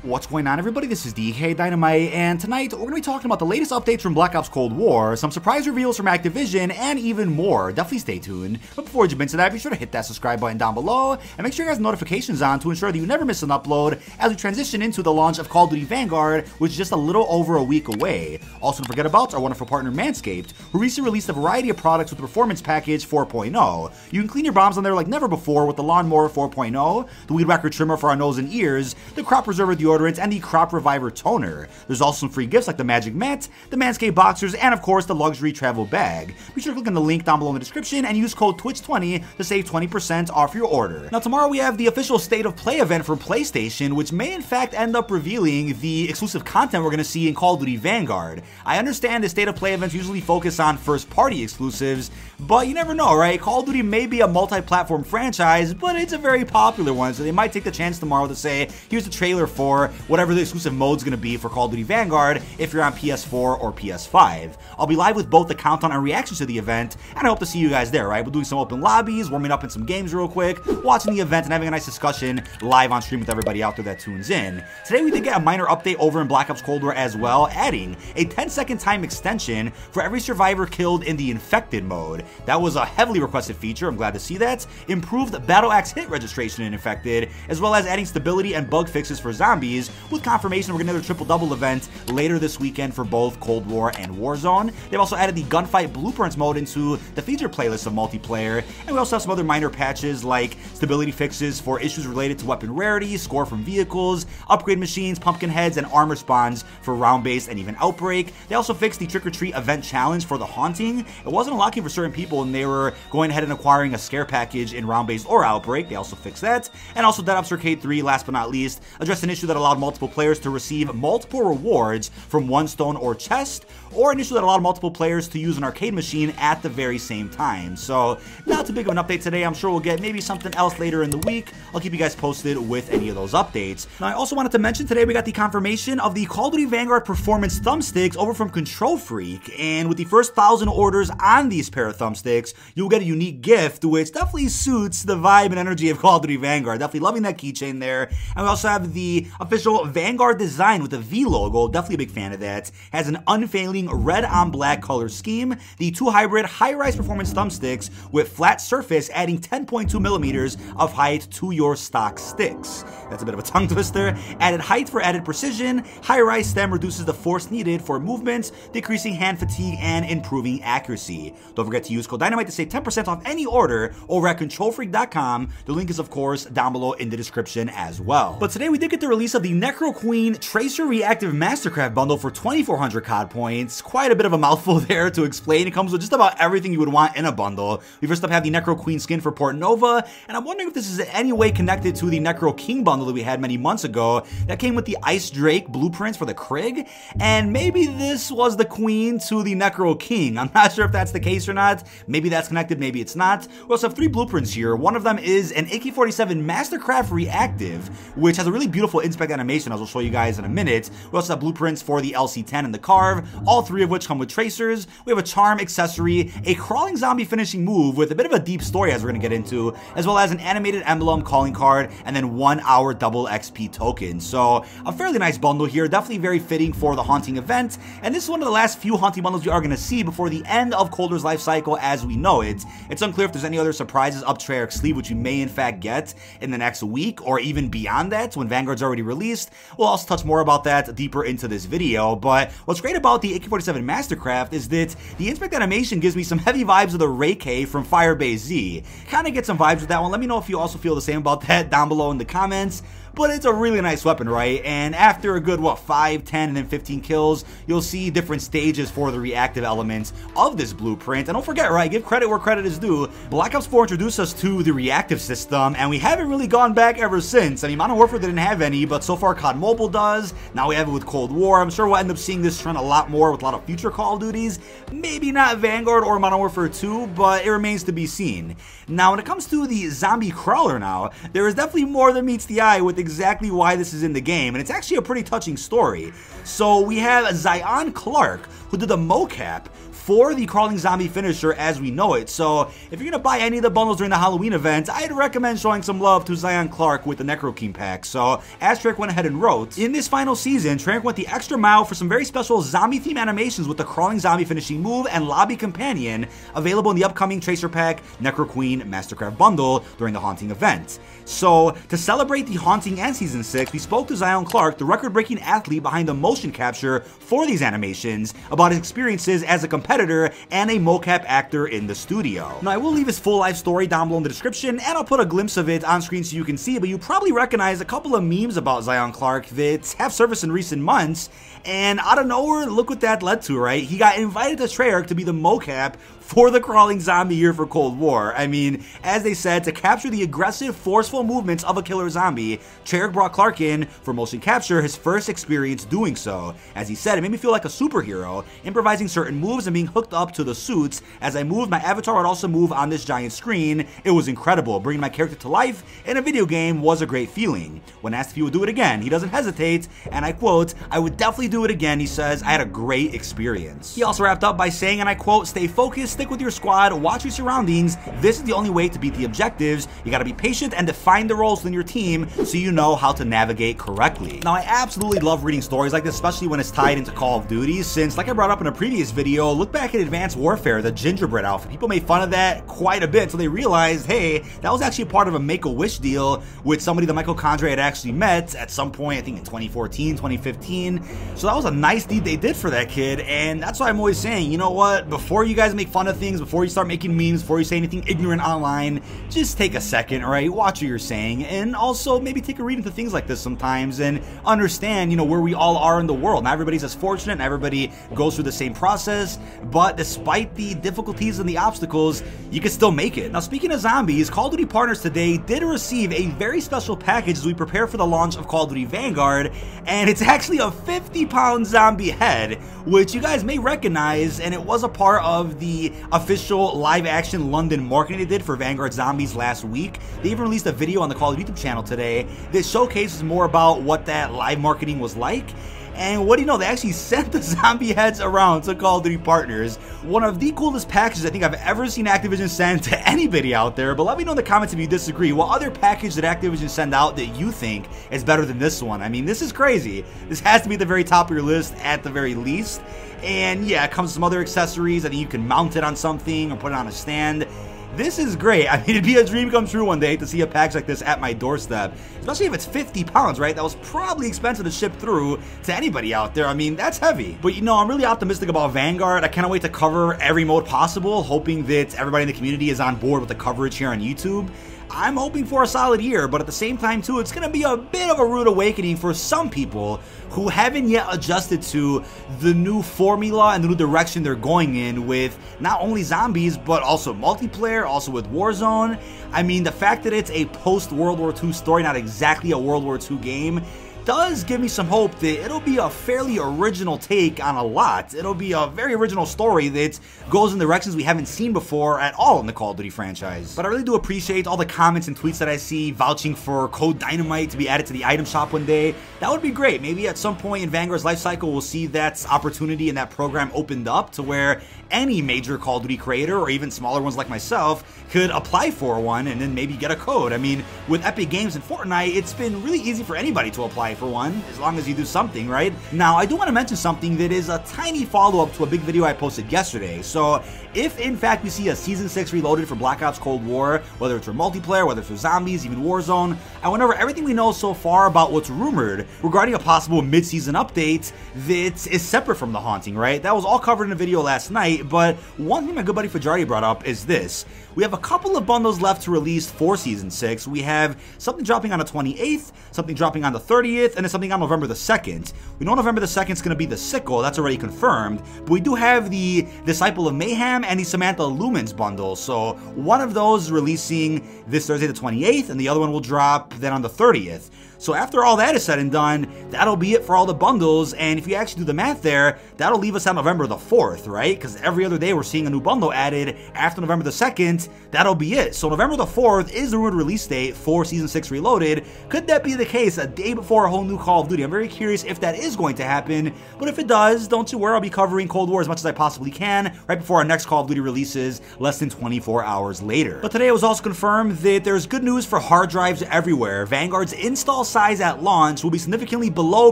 What's going on, everybody? This is dkdynamite, and tonight we're going to be talking about the latest updates from Black Ops Cold War, some surprise reveals from Activision, and even more. Definitely stay tuned. But before we jump into that, be sure to hit that subscribe button down below, and make sure you guys have notifications on to ensure that you never miss an upload as we transition into the launch of Call of Duty Vanguard, which is just a little over a week away. Also, don't forget about our wonderful partner Manscaped, who recently released a variety of products with the Performance Package 4.0. You can clean your bombs on there like never before with the Lawnmower 4.0, the Weed Whacker Trimmer for our nose and ears, the Crop Preserver Deodorant, and the Crop Reviver Toner. There's also some free gifts like the Magic Mat, the Manscaped Boxers, and of course the Luxury Travel Bag. Be sure to click on the link down below in the description and use code TWITCH20 to save 20% off your order. Now tomorrow we have the official State of Play event for PlayStation, which may in fact end up revealing the exclusive content we're going to see in Call of Duty Vanguard. I understand the State of Play events usually focus on first-party exclusives, but you never know, right? Call of Duty may be a multi-platform franchise, but it's a very popular one, so they might take the chance tomorrow to say, here's the trailer for whatever the exclusive mode's going to be for Call of Duty Vanguard if you're on PS4 or PS5. I'll be live with both the countdown and reactions to the event, and I hope to see you guys there, right? We're doing some open lobbies, warming up in some games real quick, watching the event, and having a nice discussion live on stream with everybody out there that tunes in. Today we did get a minor update over in Black Ops Cold War as well, adding a 10-second time extension for every survivor killed in the Infected mode. That was a heavily requested feature, I'm glad to see that. Improved Battle Axe hit registration in Infected, as well as adding stability and bug fixes for zombies, with confirmation we're going to have a triple-double event later this weekend for both Cold War and Warzone. They've also added the Gunfight Blueprints mode into the feature playlist of multiplayer, and we also have some other minor patches like stability fixes for issues related to weapon rarity, score from vehicles, upgrade machines, pumpkin heads, and armor spawns for round-based and even Outbreak. They also fixed the Trick-or-Treat event challenge for the Haunting. It wasn't unlocking for certain people, and they were going ahead and acquiring a scare package in round-based or Outbreak. They also fixed that. And also Dead Ops Arcade 3, last but not least, addressed an issue that allowed multiple players to receive multiple rewards from one stone or chest, or an issue that allowed multiple players to use an arcade machine at the very same time. So, not too big of an update today. I'm sure we'll get maybe something else later in the week. I'll keep you guys posted with any of those updates. Now, I also wanted to mention today we got the confirmation of the Call of Duty Vanguard Performance thumbsticks over from Kontrol Freak, and with the first 1,000 orders on these pair of thumbsticks, you'll get a unique gift, which definitely suits the vibe and energy of Call of Duty Vanguard. Definitely loving that keychain there. And we also have the official Vanguard design with the V logo. Definitely a big fan of that. Has an unfailing red on black color scheme. The two hybrid high-rise performance thumbsticks with flat surface, adding 10.2 millimeters of height to your stock sticks. That's a bit of a tongue twister. Added height for added precision. High-rise stem reduces the force needed for movements, decreasing hand fatigue and improving accuracy. Don't forget to use code DYNAMITE to save 10% off any order over at controlfreak.com. The link is of course down below in the description as well. But today we did get the release of the NecroQueen Tracer Reactive Mastercraft bundle for 2,400 COD points. Quite a bit of a mouthful there to explain. It comes with just about everything you would want in a bundle. We first up have the NecroQueen skin for Port Nova, and I'm wondering if this is in any way connected to the NecroKing bundle that we had many months ago that came with the Ice Drake blueprints for the Krig, and maybe this was the Queen to the NecroKing. I'm not sure if that's the case or not. Maybe that's connected, maybe it's not. We also have 3 blueprints here. One of them is an AK-47 Mastercraft Reactive, which has a really beautiful inspect animation, as I'll show you guys in a minute. We also have blueprints for the LC-10 and the Carve, all 3 of which come with tracers. We have a charm accessory, a crawling zombie finishing move with a bit of a deep story as we're going to get into, as well as an animated emblem calling card, and then 1 hour double XP token. So a fairly nice bundle here, definitely very fitting for the Haunting event, and this is one of the last few Haunting bundles we are going to see before the end of Cold War's life cycle as we know it. It's unclear if there's any other surprises up Treyarch's sleeve which we may in fact get in the next week or even beyond that when Vanguard's already released. We'll also touch more about that deeper into this video, but what's great about the AK-47 Mastercraft is that the inspect animation gives me some heavy vibes of the Ray K from Firebase Z. Kind of get some vibes with that one. Let me know if you also feel the same about that down below in the comments. But it's a really nice weapon, right? And after a good, 5, 10, and then 15 kills, you'll see different stages for the reactive elements of this blueprint. And don't forget, right, give credit where credit is due. Black Ops 4 introduced us to the reactive system, and we haven't really gone back ever since. I mean, Modern Warfare didn't have any, but so far COD Mobile does. Now we have it with Cold War. I'm sure we'll end up seeing this trend a lot more with a lot of future Call of Duties. Maybe not Vanguard or Modern Warfare 2, but it remains to be seen. Now, when it comes to the zombie crawler now, there is definitely more than meets the eye with exactly why this is in the game, and it's actually a pretty touching story. So we have Zion Clark, who did the mocap for the crawling zombie finisher as we know it. So if you're gonna buy any of the bundles during the Halloween event, I'd recommend showing some love to Zion Clark with the NecroQueen pack. So as Treyarch went ahead and wrote, in this final season, Treyarch went the extra mile for some very special zombie theme animations with the crawling zombie finishing move and lobby companion available in the upcoming Tracer Pack NecroQueen Mastercraft bundle during the Haunting event. So to celebrate the Haunting and Season 6, we spoke to Zion Clark, the record-breaking athlete behind the motion capture for these animations, about his experiences as a competitor and a mocap actor in the studio. Now I will leave his full life story down below in the description, and I'll put a glimpse of it on screen so you can see it, but you probably recognize a couple of memes about Zion Clark that have surfaced in recent months, and out of nowhere, look what that led to, right? He got invited to Treyarch to be the mocap for the crawling zombie here for Cold War. I mean, as they said, to capture the aggressive, forceful movements of a killer zombie, Treyarch brought Clark in for motion capture, his first experience doing so. As he said, it made me feel like a superhero, improvising certain moves and being hooked up to the suits. As I moved, my avatar would also move on this giant screen. It was incredible. Bringing my character to life in a video game was a great feeling. When asked if he would do it again, he doesn't hesitate, and I quote, "I would definitely do it again," he says. "I had a great experience." He also wrapped up by saying, and I quote, "Stay focused, stick with your squad, watch your surroundings. This is the only way to beat the objectives. You gotta be patient and define the roles within your team so you know how to navigate correctly." Now, I absolutely love reading stories like this, especially when it's tied into Call of Duty, since, like I brought up in a previous video, look back at Advanced Warfare, the gingerbread outfit. People made fun of that quite a bit until they realized, hey, that was actually a part of a Make-A-Wish deal with somebody that Michael Condrey had actually met at some point, I think in 2014, 2015. So that was a nice deed they did for that kid, and that's why I'm always saying, you know what, before you guys make fun of things, before you start making memes, before you say anything ignorant online, just take a second, alright? Watch what you're saying, and also maybe take a read into things like this sometimes and understand, you know, where we all are in the world. Not everybody's as fortunate, not everybody goes through the same process, but despite the difficulties and the obstacles, you can still make it. Now, speaking of zombies, Call of Duty partners today did receive a very special package as we prepare for the launch of Call of Duty Vanguard, and it's actually a 50-pound zombie head, which you guys may recognize, and it was a part of the official live-action London marketing they did for Vanguard Zombies last week. They even released a video on the Call of Duty YouTube channel today that showcases more about what that live marketing was like. And what do you know, they actually sent the zombie heads around to Call of Duty partners. One of the coolest packages I think I've ever seen Activision send to anybody out there, but let me know in the comments if you disagree. What other package did Activision send out that you think is better than this one? I mean, this is crazy. This has to be at the very top of your list at the very least. And yeah, it comes with some other accessories. I think you can mount it on something or put it on a stand. This is great. I mean, it'd be a dream come true one day to see a package like this at my doorstep, especially if it's 50 pounds, right? That was probably expensive to ship through to anybody out there. I mean, that's heavy. But you know, I'm really optimistic about Vanguard. I cannot wait to cover every mode possible, hoping that everybody in the community is on board with the coverage here on YouTube. I'm hoping for a solid year, but at the same time too, it's going to be a bit of a rude awakening for some people who haven't yet adjusted to the new formula and the new direction they're going in with not only zombies, but also multiplayer, also with Warzone. I mean, the fact that it's a post-World War II story, not exactly a World War II game, does give me some hope that it'll be a fairly original take on a lot. It'll be a very original story that goes in directions we haven't seen before at all in the Call of Duty franchise. But I really do appreciate all the comments and tweets that I see vouching for code DYNAMITE to be added to the item shop one day. That would be great. Maybe at some point in Vanguard's life cycle, we'll see that opportunity and that program opened up to where any major Call of Duty creator, or even smaller ones like myself, could apply for one and then maybe get a code. I mean, with Epic Games and Fortnite, it's been really easy for anybody to apply for one, as long as you do something, right? Now, I do want to mention something that is a tiny follow-up to a big video I posted yesterday. So, if in fact we see a Season 6 Reloaded for Black Ops Cold War, whether it's for multiplayer, whether it's for zombies, even Warzone, I went over everything we know so far about what's rumored regarding a possible mid-season update that is separate from the Haunting, right? That was all covered in a video last night, but one thing my good buddy Fajardi brought up is this. We have a couple of bundles left to release for Season 6. We have something dropping on the 28th, something dropping on the 30th, and then something on November the 2nd. We know November the 2nd is going to be the Sickle, that's already confirmed, but we do have the Disciple of Mayhem and the Samantha Lumens bundle, so one of those is releasing this Thursday the 28th, and the other one will drop then on the 30th. So after all that is said and done, that'll be it for all the bundles, and if you actually do the math there, that'll leave us on November the 4th, right? Because every other day we're seeing a new bundle added after November the 2nd, that'll be it. So November the 4th is the rumored release date for Season 6 Reloaded. Could that be the case a day before a whole new Call of Duty? I'm very curious if that is going to happen, but if it does, don't you worry, I'll be covering Cold War as much as I possibly can right before our next Call of Duty releases less than 24 hours later. But today it was also confirmed that there's good news for hard drives everywhere. Vanguard's install size at launch will be significantly below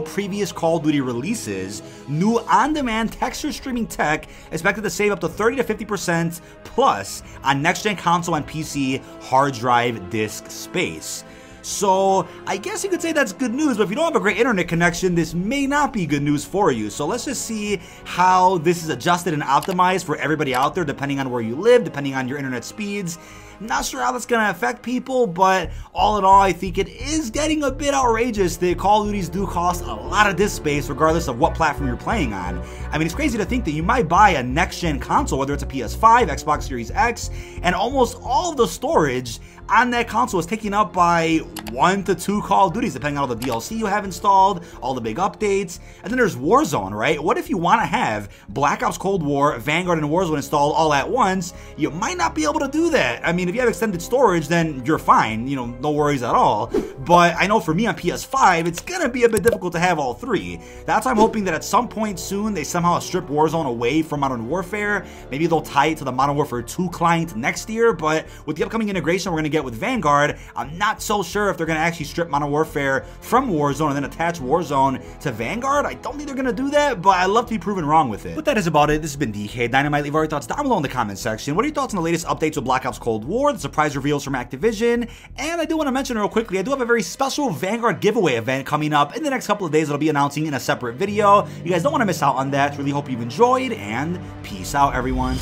previous Call of Duty releases. New on-demand texture streaming tech expected to save up to 30 to 50% plus on next-gen console and PC hard drive disk space. So I guess you could say that's good news, but if you don't have a great internet connection, this may not be good news for you. So let's just see how this is adjusted and optimized for everybody out there, depending on where you live, depending on your internet speeds. Not sure how that's going to affect people, but all in all, I think it is getting a bit outrageous that Call of Duties do cost a lot of disk space regardless of what platform you're playing on. I mean, it's crazy to think that you might buy a next-gen console, whether it's a PS5, Xbox Series X, and almost all of the storage on that console is taken up by 1 to 2 Call of Duties, depending on all the DLC you have installed, all the big updates. And then there's Warzone, right? What if you want to have Black Ops Cold War, Vanguard, and Warzone installed all at once? You might not be able to do that. I mean, if you have extended storage, then you're fine, you know, no worries at all. But I know for me on PS5, it's gonna be a bit difficult to have all three. That's why I'm hoping that at some point soon, they somehow strip Warzone away from Modern Warfare. Maybe they'll tie it to the Modern Warfare 2 client next year, but with the upcoming integration we're gonna get with Vanguard, I'm not so sure if they're gonna actually strip Modern Warfare from Warzone and then attach Warzone to Vanguard. I don't think they're gonna do that, but I'd love to be proven wrong with it. But that is about it. This has been dkdynamite. Leave all your thoughts down below in the comment section. What are your thoughts on the latest updates with Black Ops Cold War, the surprise reveals from Activision? And I do want to mention real quickly, I do have a very special Vanguard giveaway event coming up in the next couple of days that I'll be announcing in a separate video. You guys don't want to miss out on that. Really hope you've enjoyed, and peace out, everyone.